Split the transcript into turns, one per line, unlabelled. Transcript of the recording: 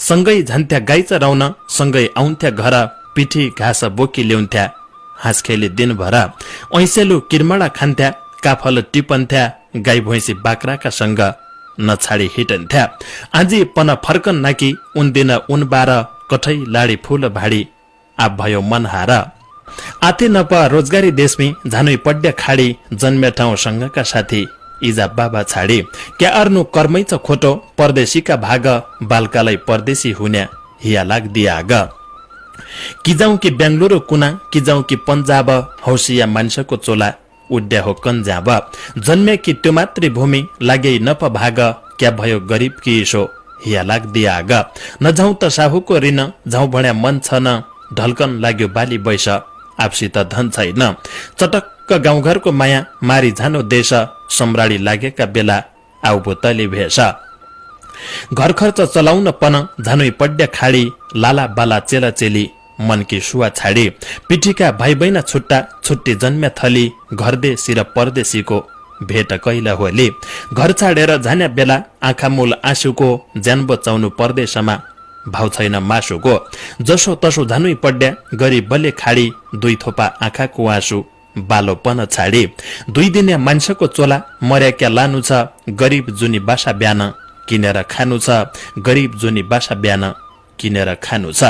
सँगै झन्थ्या गाई चराउन सँगै आउँथ्या घर पिठी घाँस बोकी ल्याउँथ्या हाँस खेली दिनभर ऐसेलु किरमणा खान्थ्या काफल टिपन्थ्या गाई भैँसी बाख्राका सँग नछाडी हिटन्थ्या आजी पन फर्कन नाकी उन दिन उन बार कठै लाडी फूल भाडी आप भयो मन हार आथे नप रोजगारी देशमी झानुई पड्या खाडी जन्म्या ठाउँ सँगका साथी इजा बाबा छाडी क्या अर्नु कर्मै छ खोटो परदेशीका भाग बालकालाई परदेशी हुन्या हिया लाग्दिया आग कि जाउँ कि बेंगलुरु कुना कि जाउँ कि पंजाब हौसिया मान्छेको चोला उड्या हो कन्जाब जन्मे कि त्यो मातृभूमि लागे नप भाग क्या भयो गरीब कि इसो हिया लाग्दिया आग नजाउँ त साहुको ऋण जाउँ भण्या मन छ न ढल्कन लाग्यो बाली बैस आपसित धन छैन चटक्क गाउँघरको माया मारी जानो देश सम्राडी लागेका बेला आउबो तले भेष घर खर्च चलाउन पन झानुई पड्या खाडी लाला बाला चेला चेली मनकी सुवा छाडी पिठीका भाइ बहिना छुट्टा छुट्टी जन्म्या थली घरदेशी र परदेशीको भेट कैला होली घर छाडेर जान्या बेला आँखा मूल आँसुको ज्यान बचाउनु परदेशमा भाउ छैन मासुको जसो तसो झानुई पड्या गरी बले खाडी दुई थोपा आँखाको आँसु बालोपन छाडी दुई दिने मान्छेको चोला मर्याक्या लानु छ गरीब जुनी बासा बिहान किनेर खानु छ गरीब जुनी बासा बिहान किनेर खानु छ।